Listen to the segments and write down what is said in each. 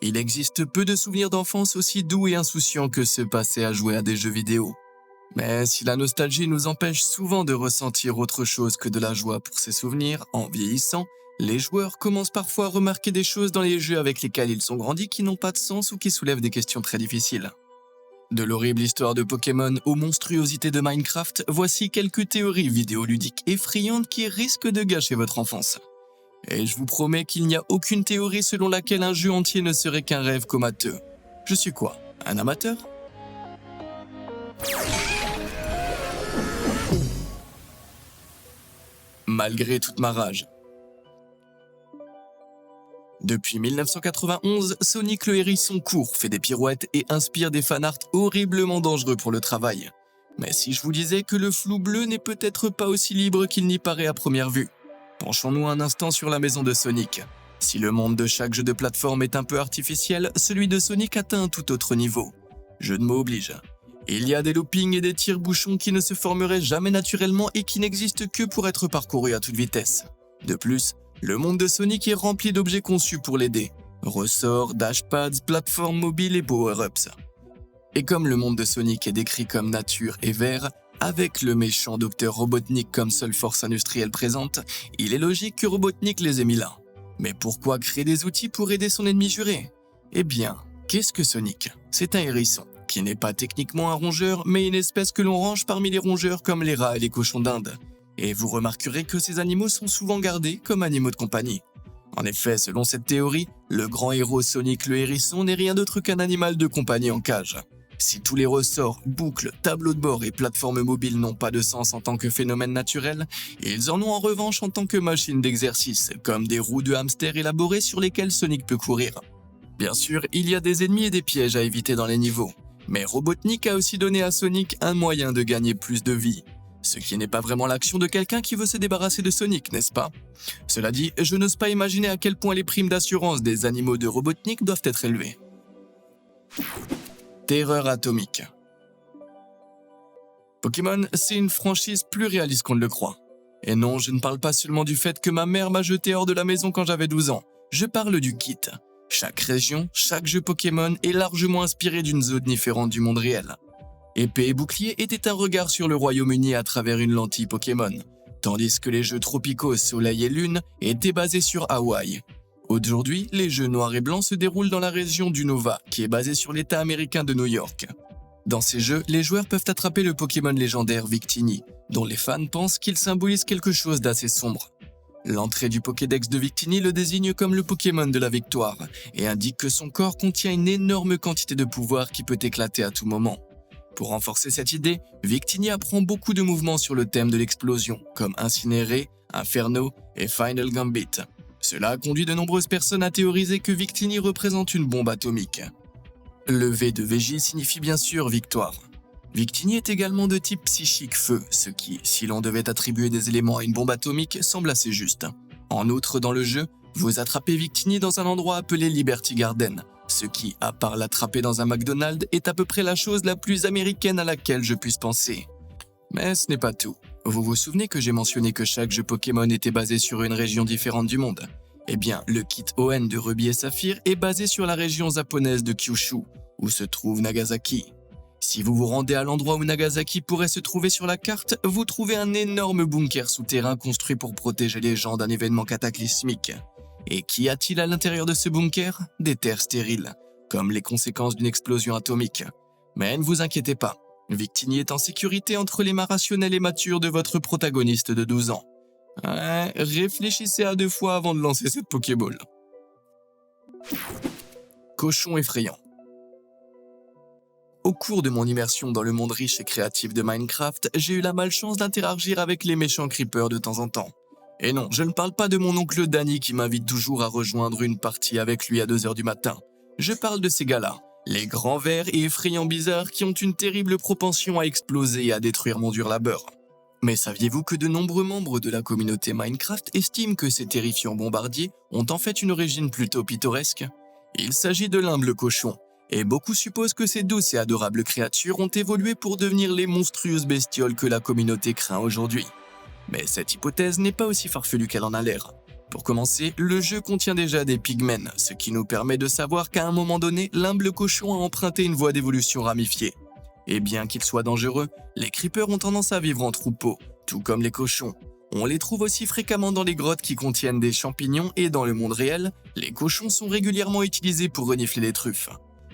Il existe peu de souvenirs d'enfance aussi doux et insouciants que ceux passés à jouer à des jeux vidéo. Mais si la nostalgie nous empêche souvent de ressentir autre chose que de la joie pour ces souvenirs, en vieillissant, les joueurs commencent parfois à remarquer des choses dans les jeux avec lesquels ils sont grandis qui n'ont pas de sens ou qui soulèvent des questions très difficiles. De l'horrible histoire de Pokémon aux monstruosités de Minecraft, voici quelques théories vidéoludiques effrayantes qui risquent de gâcher votre enfance. Et je vous promets qu'il n'y a aucune théorie selon laquelle un jeu entier ne serait qu'un rêve comateux. Je suis quoi? Un amateur? Malgré toute ma rage. Depuis 1991, Sonic le hérisson court, fait des pirouettes et inspire des fanarts horriblement dangereux pour le travail. Mais si je vous disais que le flou bleu n'est peut-être pas aussi libre qu'il n'y paraît à première vue? Penchons-nous un instant sur la maison de Sonic. Si le monde de chaque jeu de plateforme est un peu artificiel, celui de Sonic atteint un tout autre niveau. Jeu de mots oblige. Il y a des loopings et des tire-bouchons qui ne se formeraient jamais naturellement et qui n'existent que pour être parcourus à toute vitesse. De plus, le monde de Sonic est rempli d'objets conçus pour l'aider. Ressorts, dashpads, plateformes mobiles et power-ups. Et comme le monde de Sonic est décrit comme nature et vert, avec le méchant Dr Robotnik comme seule force industrielle présente, il est logique que Robotnik les ait mis là. Mais pourquoi créer des outils pour aider son ennemi juré? Eh bien, qu'est-ce que Sonic? C'est un hérisson, qui n'est pas techniquement un rongeur, mais une espèce que l'on range parmi les rongeurs comme les rats et les cochons d'Inde. Et vous remarquerez que ces animaux sont souvent gardés comme animaux de compagnie. En effet, selon cette théorie, le grand héros Sonic le hérisson n'est rien d'autre qu'un animal de compagnie en cage. Si tous les ressorts, boucles, tableaux de bord et plateformes mobiles n'ont pas de sens en tant que phénomène naturel, ils en ont en revanche en tant que machines d'exercice, comme des roues de hamster élaborées sur lesquelles Sonic peut courir. Bien sûr, il y a des ennemis et des pièges à éviter dans les niveaux, mais Robotnik a aussi donné à Sonic un moyen de gagner plus de vie. Ce qui n'est pas vraiment l'action de quelqu'un qui veut se débarrasser de Sonic, n'est-ce pas? Cela dit, je n'ose pas imaginer à quel point les primes d'assurance des animaux de Robotnik doivent être élevées. Terreur atomique. Pokémon, c'est une franchise plus réaliste qu'on ne le croit. Et non, je ne parle pas seulement du fait que ma mère m'a jeté hors de la maison quand j'avais 12 ans. Je parle du kit. Chaque région, chaque jeu Pokémon est largement inspiré d'une zone différente du monde réel. Épée et bouclier était un regard sur le Royaume-Uni à travers une lentille Pokémon, tandis que les jeux tropicaux Soleil et Lune étaient basés sur Hawaï. Aujourd'hui, les jeux Noir et Blanc se déroulent dans la région du Nova, qui est basée sur l'État américain de New York. Dans ces jeux, les joueurs peuvent attraper le Pokémon légendaire Victini, dont les fans pensent qu'il symbolise quelque chose d'assez sombre. L'entrée du Pokédex de Victini le désigne comme le Pokémon de la victoire, et indique que son corps contient une énorme quantité de pouvoir qui peut éclater à tout moment. Pour renforcer cette idée, Victini apprend beaucoup de mouvements sur le thème de l'explosion, comme Incinéré, Inferno et Final Gambit. Cela a conduit de nombreuses personnes à théoriser que Victini représente une bombe atomique. Le V de VJ signifie bien sûr victoire. Victini est également de type psychique feu, ce qui, si l'on devait attribuer des éléments à une bombe atomique, semble assez juste. En outre, dans le jeu, vous attrapez Victini dans un endroit appelé Liberty Garden, ce qui, à part l'attraper dans un McDonald's, est à peu près la chose la plus américaine à laquelle je puisse penser. Mais ce n'est pas tout. Vous vous souvenez que j'ai mentionné que chaque jeu Pokémon était basé sur une région différente du monde? Eh bien, le kit ON de Ruby et Saphir est basé sur la région japonaise de Kyushu, où se trouve Nagasaki. Si vous vous rendez à l'endroit où Nagasaki pourrait se trouver sur la carte, vous trouvez un énorme bunker souterrain construit pour protéger les gens d'un événement cataclysmique. Et qu'y a-t-il à l'intérieur de ce bunker? Des terres stériles, comme les conséquences d'une explosion atomique. Mais ne vous inquiétez pas, Victini est en sécurité entre les mains rationnelles et matures de votre protagoniste de 12 ans. Réfléchissez à 2 fois avant de lancer cette Pokéball. Cochon effrayant. Au cours de mon immersion dans le monde riche et créatif de Minecraft, j'ai eu la malchance d'interagir avec les méchants creepers de temps en temps. Et non, je ne parle pas de mon oncle Danny qui m'invite toujours à rejoindre une partie avec lui à 2h du matin. Je parle de ces gars-là, les grands verts et effrayants bizarres qui ont une terrible propension à exploser et à détruire mon dur labeur. Mais saviez-vous que de nombreux membres de la communauté Minecraft estiment que ces terrifiants bombardiers ont en fait une origine plutôt pittoresque? Il s'agit de l'humble cochon, et beaucoup supposent que ces douces et adorables créatures ont évolué pour devenir les monstrueuses bestioles que la communauté craint aujourd'hui. Mais cette hypothèse n'est pas aussi farfelue qu'elle en a l'air. Pour commencer, le jeu contient déjà des pigments, ce qui nous permet de savoir qu'à un moment donné, l'humble cochon a emprunté une voie d'évolution ramifiée. Et bien qu'ils soient dangereux, les creepers ont tendance à vivre en troupeau, tout comme les cochons. On les trouve aussi fréquemment dans les grottes qui contiennent des champignons et dans le monde réel, les cochons sont régulièrement utilisés pour renifler les truffes.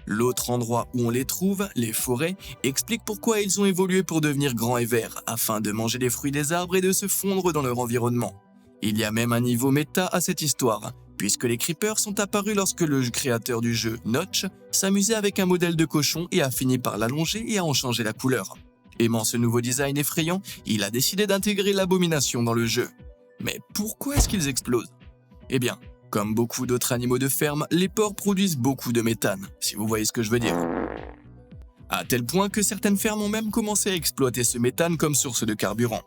L'autre endroit où on les trouve, les forêts, explique pourquoi ils ont évolué pour devenir grands et verts, afin de manger les fruits des arbres et de se fondre dans leur environnement. Il y a même un niveau méta à cette histoire, puisque les creepers sont apparus lorsque le créateur du jeu, Notch, s'amusait avec un modèle de cochon et a fini par l'allonger et à en changer la couleur. Aimant ce nouveau design effrayant, il a décidé d'intégrer l'abomination dans le jeu. Mais pourquoi est-ce qu'ils explosent? Eh bien, comme beaucoup d'autres animaux de ferme, les porcs produisent beaucoup de méthane, si vous voyez ce que je veux dire. À tel point que certaines fermes ont même commencé à exploiter ce méthane comme source de carburant.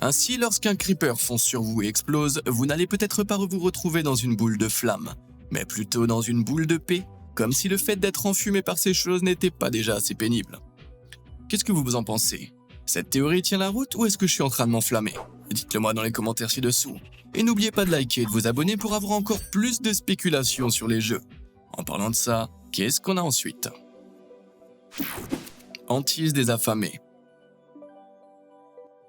Ainsi, lorsqu'un creeper fonce sur vous et explose, vous n'allez peut-être pas vous retrouver dans une boule de flammes, mais plutôt dans une boule de paix, comme si le fait d'être enfumé par ces choses n'était pas déjà assez pénible. Qu'est-ce que vous en pensez? Cette théorie tient la route ou est-ce que je suis en train de m'enflammer? Dites-le moi dans les commentaires ci-dessous. Et n'oubliez pas de liker et de vous abonner pour avoir encore plus de spéculations sur les jeux. En parlant de ça, qu'est-ce qu'on a ensuite? Hantise des affamés.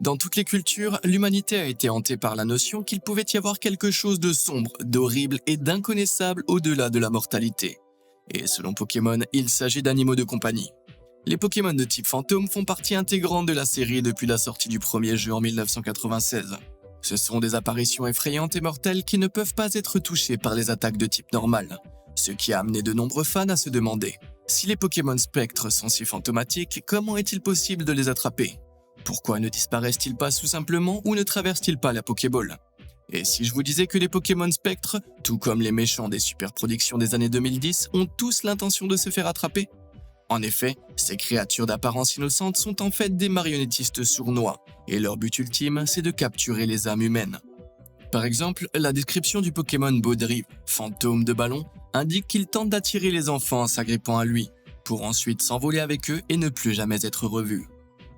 Dans toutes les cultures, l'humanité a été hantée par la notion qu'il pouvait y avoir quelque chose de sombre, d'horrible et d'inconnaissable au-delà de la mortalité. Et selon Pokémon, il s'agit d'animaux de compagnie. Les Pokémon de type fantôme font partie intégrante de la série depuis la sortie du premier jeu en 1996. Ce sont des apparitions effrayantes et mortelles qui ne peuvent pas être touchées par les attaques de type normal, ce qui a amené de nombreux fans à se demander si les Pokémon spectres sont si fantomatiques, comment est-il possible de les attraper? Pourquoi ne disparaissent-ils pas tout simplement ou ne traversent-ils pas la Pokéball? Et si je vous disais que les Pokémon spectres, tout comme les méchants des super productions des années 2010, ont tous l'intention de se faire attraper? En effet, ces créatures d'apparence innocente sont en fait des marionnettistes sournois, et leur but ultime, c'est de capturer les âmes humaines. Par exemple, la description du Pokémon Baudrive, fantôme de ballon, indique qu'il tente d'attirer les enfants en s'agrippant à lui, pour ensuite s'envoler avec eux et ne plus jamais être revu.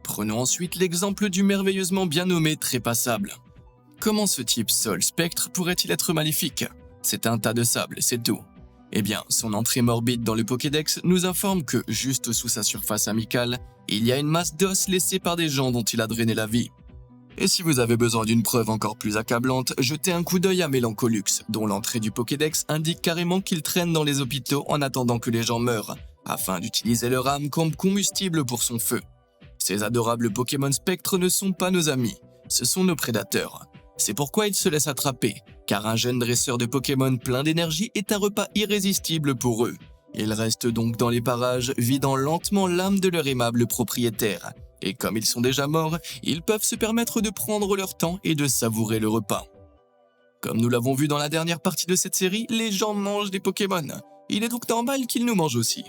Prenons ensuite l'exemple du merveilleusement bien nommé Trépassable. Comment ce type Sol Spectre pourrait-il être maléfique? C'est un tas de sable, c'est tout. Eh bien, son entrée morbide dans le Pokédex nous informe que, juste sous sa surface amicale, il y a une masse d'os laissée par des gens dont il a drainé la vie. Et si vous avez besoin d'une preuve encore plus accablante, jetez un coup d'œil à Mélancolux, dont l'entrée du Pokédex indique carrément qu'il traîne dans les hôpitaux en attendant que les gens meurent, afin d'utiliser leur âme comme combustible pour son feu. Ces adorables Pokémon spectres ne sont pas nos amis, ce sont nos prédateurs. C'est pourquoi ils se laissent attraper, car un jeune dresseur de Pokémon plein d'énergie est un repas irrésistible pour eux. Ils restent donc dans les parages, vidant lentement l'âme de leur aimable propriétaire. Et comme ils sont déjà morts, ils peuvent se permettre de prendre leur temps et de savourer le repas. Comme nous l'avons vu dans la dernière partie de cette série, les gens mangent des Pokémon. Il est donc normal qu'ils nous mangent aussi.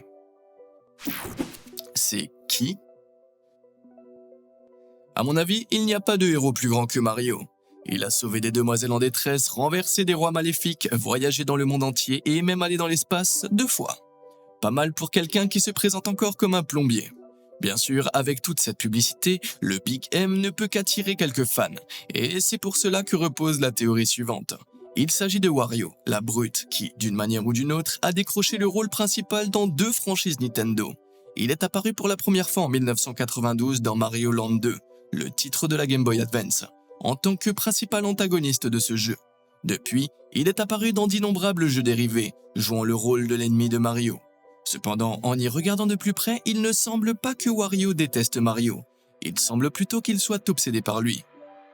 C'est qui? À mon avis, il n'y a pas de héros plus grand que Mario. Il a sauvé des demoiselles en détresse, renversé des rois maléfiques, voyagé dans le monde entier et même allé dans l'espace 2 fois. Pas mal pour quelqu'un qui se présente encore comme un plombier. Bien sûr, avec toute cette publicité, le Big M ne peut qu'attirer quelques fans, et c'est pour cela que repose la théorie suivante. Il s'agit de Wario, la brute, qui, d'une manière ou d'une autre, a décroché le rôle principal dans 2 franchises Nintendo. Il est apparu pour la première fois en 1992 dans Mario Land 2, le titre de la Game Boy Advance, en tant que principal antagoniste de ce jeu. Depuis, il est apparu dans d'innombrables jeux dérivés, jouant le rôle de l'ennemi de Mario. Cependant, en y regardant de plus près, il ne semble pas que Wario déteste Mario. Il semble plutôt qu'il soit obsédé par lui.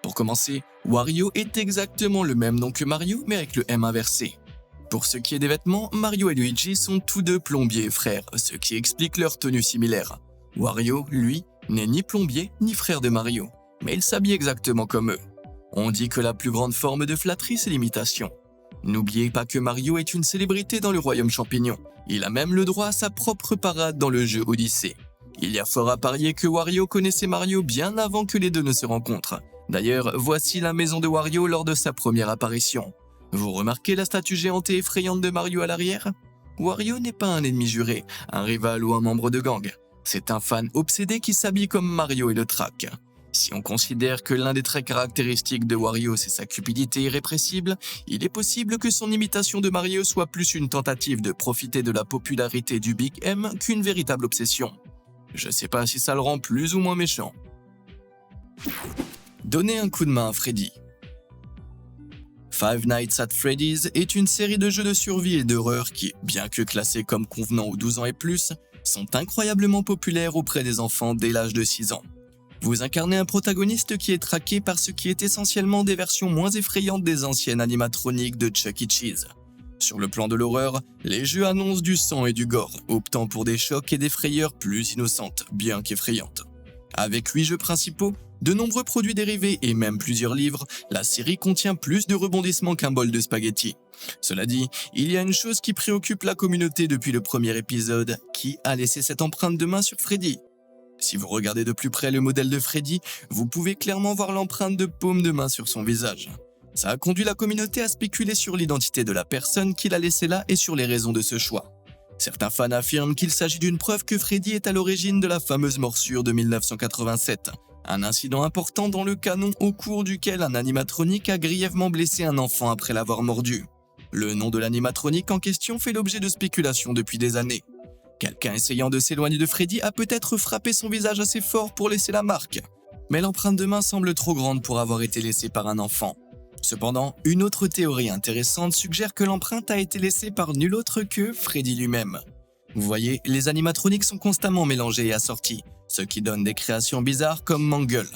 Pour commencer, Wario est exactement le même nom que Mario, mais avec le M inversé. Pour ce qui est des vêtements, Mario et Luigi sont tous deux plombiers et frères, ce qui explique leur tenue similaire. Wario, lui, n'est ni plombier ni frère de Mario, mais il s'habille exactement comme eux. On dit que la plus grande forme de flatterie, c'est l'imitation. N'oubliez pas que Mario est une célébrité dans le royaume champignon. Il a même le droit à sa propre parade dans le jeu Odyssey. Il y a fort à parier que Wario connaissait Mario bien avant que les deux ne se rencontrent. D'ailleurs, voici la maison de Wario lors de sa première apparition. Vous remarquez la statue géante et effrayante de Mario à l'arrière? Wario n'est pas un ennemi juré, un rival ou un membre de gang. C'est un fan obsédé qui s'habille comme Mario et le traque. Si on considère que l'un des traits caractéristiques de Wario c'est sa cupidité irrépressible, il est possible que son imitation de Mario soit plus une tentative de profiter de la popularité du Big M qu'une véritable obsession. Je sais pas si ça le rend plus ou moins méchant. Donner un coup de main à Freddy. Five Nights at Freddy's est une série de jeux de survie et d'horreur qui, bien que classés comme convenant aux 12 ans et plus, sont incroyablement populaires auprès des enfants dès l'âge de 6 ans. Vous incarnez un protagoniste qui est traqué par ce qui est essentiellement des versions moins effrayantes des anciennes animatroniques de Chuck E. Cheese. Sur le plan de l'horreur, les jeux annoncent du sang et du gore, optant pour des chocs et des frayeurs plus innocentes, bien qu'effrayantes. Avec 8 jeux principaux, de nombreux produits dérivés et même plusieurs livres, la série contient plus de rebondissements qu'un bol de spaghettis. Cela dit, il y a une chose qui préoccupe la communauté depuis le premier épisode, qui a laissé cette empreinte de main sur Freddy. Si vous regardez de plus près le modèle de Freddy, vous pouvez clairement voir l'empreinte de paume de main sur son visage. Ça a conduit la communauté à spéculer sur l'identité de la personne qui l'a laissé là et sur les raisons de ce choix. Certains fans affirment qu'il s'agit d'une preuve que Freddy est à l'origine de la fameuse morsure de 1987, un incident important dans le canon au cours duquel un animatronique a grièvement blessé un enfant après l'avoir mordu. Le nom de l'animatronique en question fait l'objet de spéculations depuis des années. Quelqu'un essayant de s'éloigner de Freddy a peut-être frappé son visage assez fort pour laisser la marque, mais l'empreinte de main semble trop grande pour avoir été laissée par un enfant. Cependant, une autre théorie intéressante suggère que l'empreinte a été laissée par nul autre que Freddy lui-même. Vous voyez, les animatroniques sont constamment mélangés et assortis, ce qui donne des créations bizarres comme Mangle.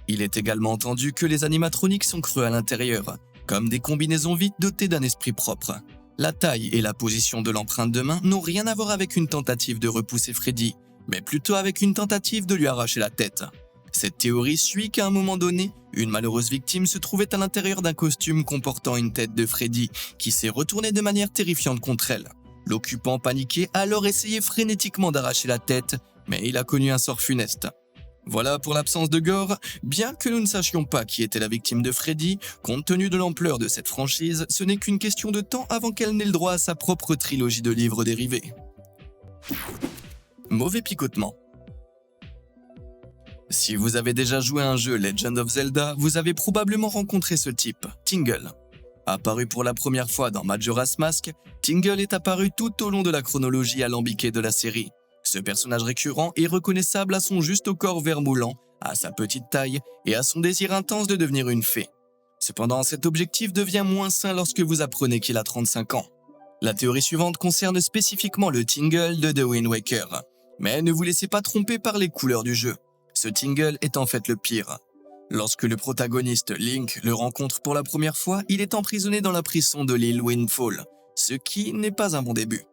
Il est également entendu que les animatroniques sont creux à l'intérieur, comme des combinaisons vides dotées d'un esprit propre. La taille et la position de l'empreinte de main n'ont rien à voir avec une tentative de repousser Freddy, mais plutôt avec une tentative de lui arracher la tête. Cette théorie suit qu'à un moment donné, une malheureuse victime se trouvait à l'intérieur d'un costume comportant une tête de Freddy qui s'est retourné de manière terrifiante contre elle. L'occupant paniqué a alors essayé frénétiquement d'arracher la tête, mais il a connu un sort funeste. Voilà pour l'absence de gore, bien que nous ne sachions pas qui était la victime de Freddy, compte tenu de l'ampleur de cette franchise, ce n'est qu'une question de temps avant qu'elle n'ait le droit à sa propre trilogie de livres dérivés. Mauvais picotement. Si vous avez déjà joué à un jeu Legend of Zelda, vous avez probablement rencontré ce type, Tingle. Apparu pour la première fois dans Majora's Mask, Tingle est apparu tout au long de la chronologie alambiquée de la série. Ce personnage récurrent est reconnaissable à son juste au corps vermoulant, à sa petite taille et à son désir intense de devenir une fée. Cependant, cet objectif devient moins sain lorsque vous apprenez qu'il a 35 ans. La théorie suivante concerne spécifiquement le Tingle de The Wind Waker. Mais ne vous laissez pas tromper par les couleurs du jeu. Ce Tingle est en fait le pire. Lorsque le protagoniste Link le rencontre pour la première fois, il est emprisonné dans la prison de l'île Windfall, ce qui n'est pas un bon début.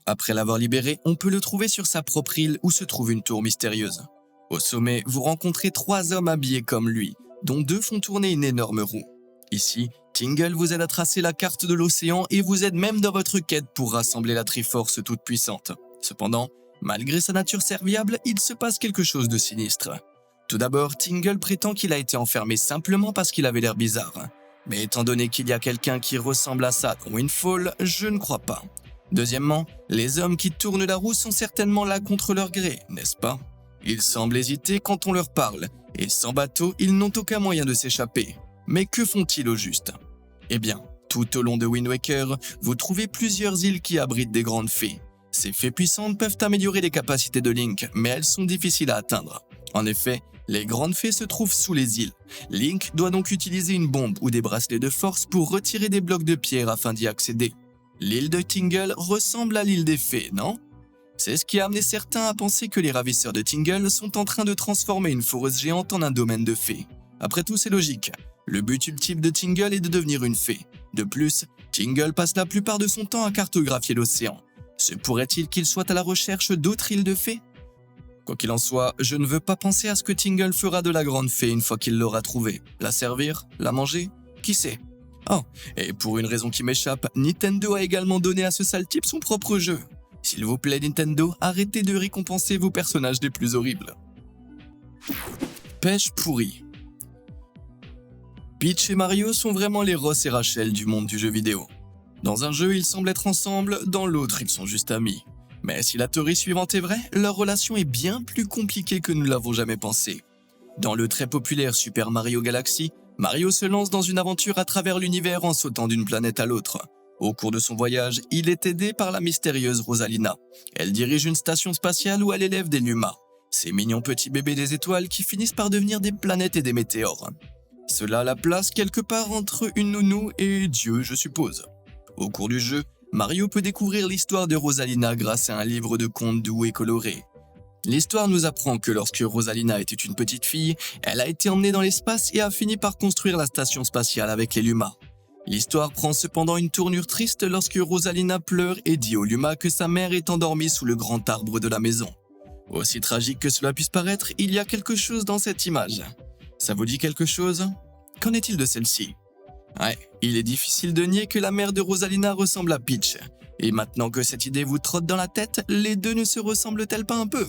Après l'avoir libéré, on peut le trouver sur sa propre île où se trouve une tour mystérieuse. Au sommet, vous rencontrez 3 hommes habillés comme lui, dont 2 font tourner une énorme roue. Ici, Tingle vous aide à tracer la carte de l'océan et vous aide même dans votre quête pour rassembler la Triforce toute puissante. Cependant, malgré sa nature serviable, il se passe quelque chose de sinistre. Tout d'abord, Tingle prétend qu'il a été enfermé simplement parce qu'il avait l'air bizarre. Mais étant donné qu'il y a quelqu'un qui ressemble à ça dans Windfall, je ne crois pas. Deuxièmement, les hommes qui tournent la roue sont certainement là contre leur gré, n'est-ce pas? Ils semblent hésiter quand on leur parle, et sans bateau, ils n'ont aucun moyen de s'échapper. Mais que font-ils au juste? Eh bien, tout au long de Wind Waker, vous trouvez plusieurs îles qui abritent des grandes fées. Ces fées puissantes peuvent améliorer les capacités de Link, mais elles sont difficiles à atteindre. En effet, les grandes fées se trouvent sous les îles. Link doit donc utiliser une bombe ou des bracelets de force pour retirer des blocs de pierre afin d'y accéder. L'île de Tingle ressemble à l'île des fées, non? C'est ce qui a amené certains à penser que les ravisseurs de Tingle sont en train de transformer une foreuse géante en un domaine de fées. Après tout, c'est logique. Le but ultime de Tingle est de devenir une fée. De plus, Tingle passe la plupart de son temps à cartographier l'océan. Se pourrait-il qu'il soit à la recherche d'autres îles de fées? Quoi qu'il en soit, je ne veux pas penser à ce que Tingle fera de la grande fée une fois qu'il l'aura trouvée. La servir? La manger? Qui sait? Oh, et pour une raison qui m'échappe, Nintendo a également donné à ce sale type son propre jeu. S'il vous plaît Nintendo, arrêtez de récompenser vos personnages les plus horribles. Pêche pourrie. Peach et Mario sont vraiment les Ross et Rachel du monde du jeu vidéo. Dans un jeu, ils semblent être ensemble, dans l'autre, ils sont juste amis. Mais si la théorie suivante est vraie, leur relation est bien plus compliquée que nous l'avons jamais pensé. Dans le très populaire Super Mario Galaxy, Mario se lance dans une aventure à travers l'univers en sautant d'une planète à l'autre. Au cours de son voyage, il est aidé par la mystérieuse Rosalina. Elle dirige une station spatiale où elle élève des Luma, ces mignons petits bébés des étoiles qui finissent par devenir des planètes et des météores. Cela la place quelque part entre une nounou et Dieu, je suppose. Au cours du jeu, Mario peut découvrir l'histoire de Rosalina grâce à un livre de contes doux et coloré. L'histoire nous apprend que lorsque Rosalina était une petite fille, elle a été emmenée dans l'espace et a fini par construire la station spatiale avec les Luma. L'histoire prend cependant une tournure triste lorsque Rosalina pleure et dit aux Luma que sa mère est endormie sous le grand arbre de la maison. Aussi tragique que cela puisse paraître, il y a quelque chose dans cette image. Ça vous dit quelque chose? Qu'en est-il de celle-ci? Ouais, il est difficile de nier que la mère de Rosalina ressemble à Peach. Et maintenant que cette idée vous trotte dans la tête, les deux ne se ressemblent-elles pas un peu?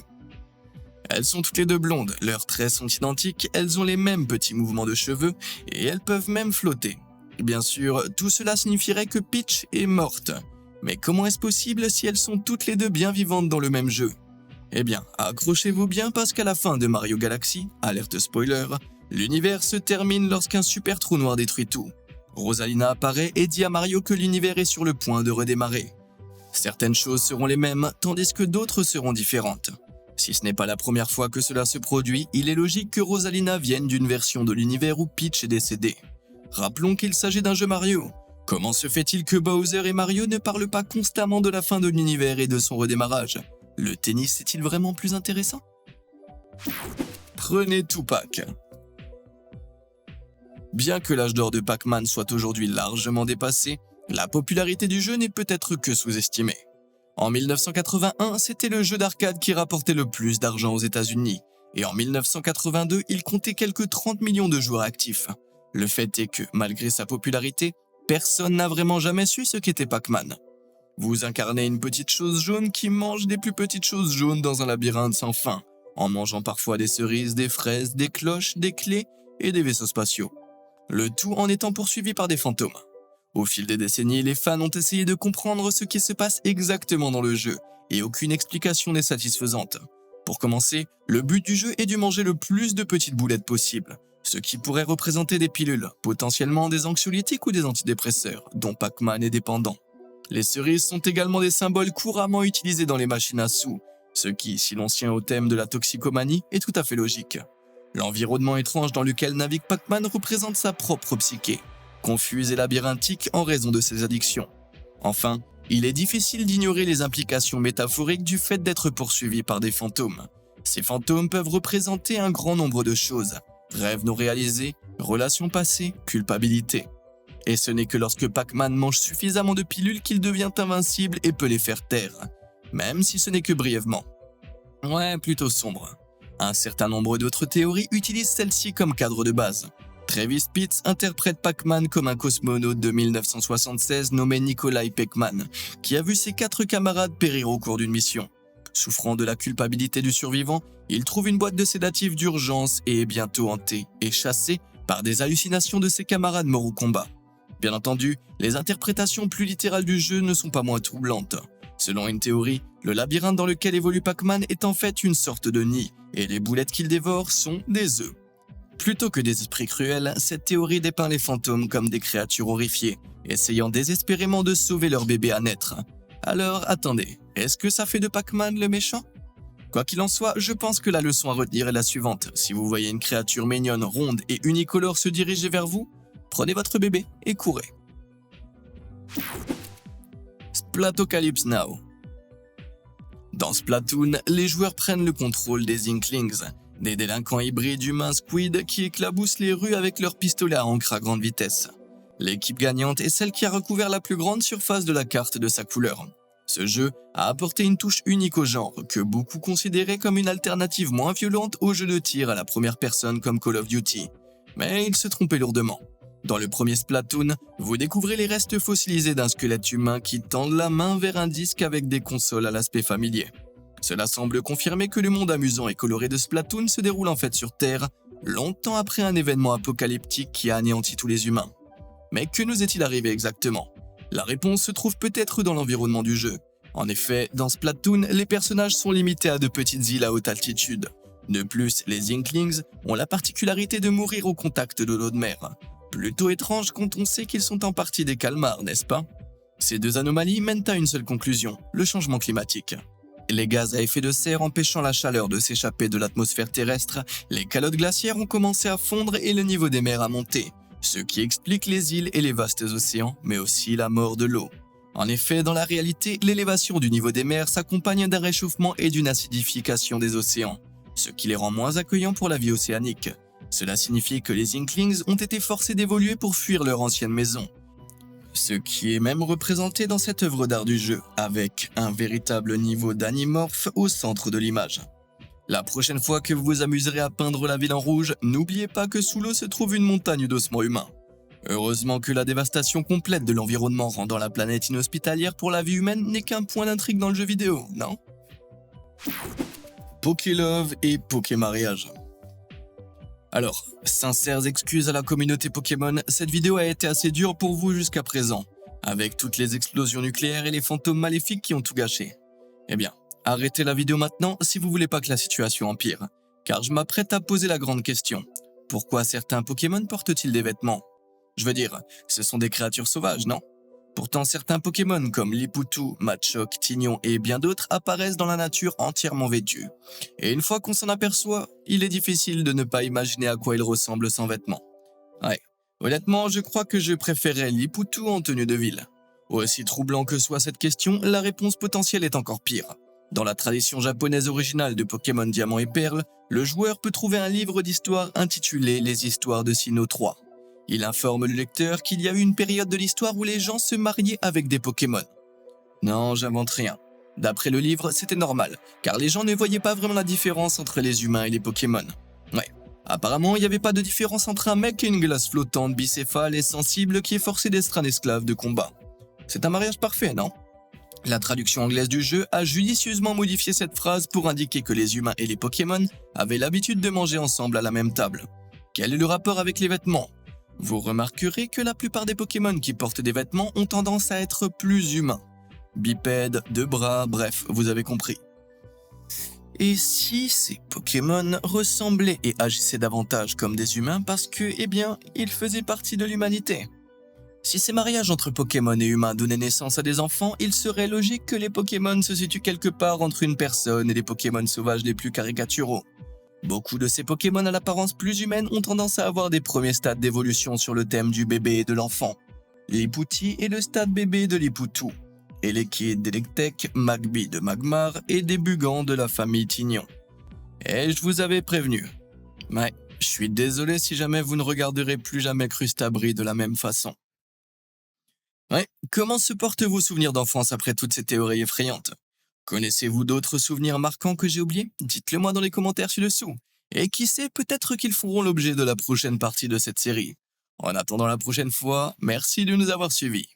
Elles sont toutes les deux blondes, leurs traits sont identiques, elles ont les mêmes petits mouvements de cheveux et elles peuvent même flotter. Bien sûr, tout cela signifierait que Peach est morte. Mais comment est-ce possible si elles sont toutes les deux bien vivantes dans le même jeu? Eh bien, accrochez-vous bien parce qu'à la fin de Mario Galaxy, alerte spoiler, l'univers se termine lorsqu'un super trou noir détruit tout. Rosalina apparaît et dit à Mario que l'univers est sur le point de redémarrer. Certaines choses seront les mêmes, tandis que d'autres seront différentes. Si ce n'est pas la première fois que cela se produit, il est logique que Rosalina vienne d'une version de l'univers où Peach est décédée. Rappelons qu'il s'agit d'un jeu Mario. Comment se fait-il que Bowser et Mario ne parlent pas constamment de la fin de l'univers et de son redémarrage? Le tennis est-il vraiment plus intéressant? Prenez Tupac. Bien que l'âge d'or de Pac-Man soit aujourd'hui largement dépassé, la popularité du jeu n'est peut-être que sous-estimée. En 1981, c'était le jeu d'arcade qui rapportait le plus d'argent aux États-Unis, et en 1982, il comptait quelques 30 millions de joueurs actifs. Le fait est que, malgré sa popularité, personne n'a vraiment jamais su ce qu'était Pac-Man. Vous incarnez une petite chose jaune qui mange des plus petites choses jaunes dans un labyrinthe sans fin, en mangeant parfois des cerises, des fraises, des cloches, des clés et des vaisseaux spatiaux. Le tout en étant poursuivi par des fantômes. Au fil des décennies, les fans ont essayé de comprendre ce qui se passe exactement dans le jeu, et aucune explication n'est satisfaisante. Pour commencer, le but du jeu est de manger le plus de petites boulettes possible, ce qui pourrait représenter des pilules, potentiellement des anxiolytiques ou des antidépresseurs, dont Pac-Man est dépendant. Les cerises sont également des symboles couramment utilisés dans les machines à sous, ce qui, si l'on tient au thème de la toxicomanie, est tout à fait logique. L'environnement étrange dans lequel navigue Pac-Man représente sa propre psyché, confuse et labyrinthique en raison de ses addictions. Enfin, il est difficile d'ignorer les implications métaphoriques du fait d'être poursuivi par des fantômes. Ces fantômes peuvent représenter un grand nombre de choses, rêves non réalisés, relations passées, culpabilité. Et ce n'est que lorsque Pac-Man mange suffisamment de pilules qu'il devient invincible et peut les faire taire, même si ce n'est que brièvement. Ouais, plutôt sombre. Un certain nombre d'autres théories utilisent celle-ci comme cadre de base. Travis Pitts interprète Pac-Man comme un cosmonaute de 1976 nommé Nikolai Peckman, qui a vu ses 4 camarades périr au cours d'une mission. Souffrant de la culpabilité du survivant, il trouve une boîte de sédatifs d'urgence et est bientôt hanté et chassé par des hallucinations de ses camarades morts au combat. Bien entendu, les interprétations plus littérales du jeu ne sont pas moins troublantes. Selon une théorie, le labyrinthe dans lequel évolue Pac-Man est en fait une sorte de nid, et les boulettes qu'il dévore sont des œufs. Plutôt que des esprits cruels, cette théorie dépeint les fantômes comme des créatures horrifiées, essayant désespérément de sauver leur bébé à naître. Alors attendez, est-ce que ça fait de Pac-Man le méchant? Quoi qu'il en soit, je pense que la leçon à retenir est la suivante. Si vous voyez une créature mignonne, ronde et unicolore se diriger vers vous, prenez votre bébé et courez. Splatocalypse Now. Dans Splatoon, les joueurs prennent le contrôle des Inklings, des délinquants hybrides humains squid qui éclaboussent les rues avec leurs pistolets à encre à grande vitesse. L'équipe gagnante est celle qui a recouvert la plus grande surface de la carte de sa couleur. Ce jeu a apporté une touche unique au genre, que beaucoup considéraient comme une alternative moins violente aux jeux de tir à la première personne comme Call of Duty. Mais ils se trompaient lourdement. Dans le premier Splatoon, vous découvrez les restes fossilisés d'un squelette humain qui tend la main vers un disque avec des consoles à l'aspect familier. Cela semble confirmer que le monde amusant et coloré de Splatoon se déroule en fait sur Terre, longtemps après un événement apocalyptique qui a anéanti tous les humains. Mais que nous est-il arrivé exactement? La réponse se trouve peut-être dans l'environnement du jeu. En effet, dans Splatoon, les personnages sont limités à de petites îles à haute altitude. De plus, les Inklings ont la particularité de mourir au contact de l'eau de mer. Plutôt étrange quand on sait qu'ils sont en partie des calmars, n'est-ce pas? Ces deux anomalies mènent à une seule conclusion, le changement climatique. Les gaz à effet de serre empêchant la chaleur de s'échapper de l'atmosphère terrestre, les calottes glaciaires ont commencé à fondre et le niveau des mers a monté, ce qui explique les îles et les vastes océans, mais aussi la mort de l'eau. En effet, dans la réalité, l'élévation du niveau des mers s'accompagne d'un réchauffement et d'une acidification des océans, ce qui les rend moins accueillants pour la vie océanique. Cela signifie que les Inklings ont été forcés d'évoluer pour fuir leur ancienne maison. Ce qui est même représenté dans cette œuvre d'art du jeu, avec un véritable niveau d'animorphe au centre de l'image. La prochaine fois que vous vous amuserez à peindre la ville en rouge, n'oubliez pas que sous l'eau se trouve une montagne d'ossements humains. Heureusement que la dévastation complète de l'environnement rendant la planète inhospitalière pour la vie humaine n'est qu'un point d'intrigue dans le jeu vidéo, non? Pokélove et Pokémariage. Alors, sincères excuses à la communauté Pokémon, cette vidéo a été assez dure pour vous jusqu'à présent, avec toutes les explosions nucléaires et les fantômes maléfiques qui ont tout gâché. Eh bien, arrêtez la vidéo maintenant si vous voulez pas que la situation empire, car je m'apprête à poser la grande question. Pourquoi certains Pokémon portent-ils des vêtements? Je veux dire, ce sont des créatures sauvages, non? Pourtant, certains Pokémon comme Lipoutou, Machoke, Tignon et bien d'autres apparaissent dans la nature entièrement vêtus. Et une fois qu'on s'en aperçoit, il est difficile de ne pas imaginer à quoi ils ressemblent sans vêtements. Ouais, honnêtement, je crois que je préférerais Lipoutou en tenue de ville. Aussi troublant que soit cette question, la réponse potentielle est encore pire. Dans la tradition japonaise originale de Pokémon Diamant et Perle, le joueur peut trouver un livre d'histoire intitulé Les Histoires de Sinnoh 3. Il informe le lecteur qu'il y a eu une période de l'histoire où les gens se mariaient avec des Pokémon. Non, j'invente rien. D'après le livre, c'était normal, car les gens ne voyaient pas vraiment la différence entre les humains et les Pokémon. Ouais, apparemment, il n'y avait pas de différence entre un mec et une glace flottante bicéphale et sensible qui est forcé d'être un esclave de combat. C'est un mariage parfait, non? La traduction anglaise du jeu a judicieusement modifié cette phrase pour indiquer que les humains et les Pokémon avaient l'habitude de manger ensemble à la même table. Quel est le rapport avec les vêtements? Vous remarquerez que la plupart des Pokémon qui portent des vêtements ont tendance à être plus humains. Bipèdes, deux bras, bref, vous avez compris. Et si ces Pokémon ressemblaient et agissaient davantage comme des humains parce que, eh bien, ils faisaient partie de l'humanité? Si ces mariages entre Pokémon et humains donnaient naissance à des enfants, il serait logique que les Pokémon se situent quelque part entre une personne et les Pokémon sauvages les plus caricaturaux. Beaucoup de ces Pokémon à l'apparence plus humaine ont tendance à avoir des premiers stades d'évolution sur le thème du bébé et de l'enfant. Lipouti est le stade bébé de Lipoutou, et les Kid d'Electek, Magby de Magmar et des Bugans de la famille Tignon. Et je vous avais prévenu. Ouais, je suis désolé si jamais vous ne regarderez plus jamais Crustabri de la même façon. Ouais, comment se portent vos souvenirs d'enfance après toutes ces théories effrayantes? Connaissez-vous d'autres souvenirs marquants que j'ai oubliés? Dites-le moi dans les commentaires ci-dessous. Et qui sait, peut-être qu'ils feront l'objet de la prochaine partie de cette série. En attendant la prochaine fois, merci de nous avoir suivis.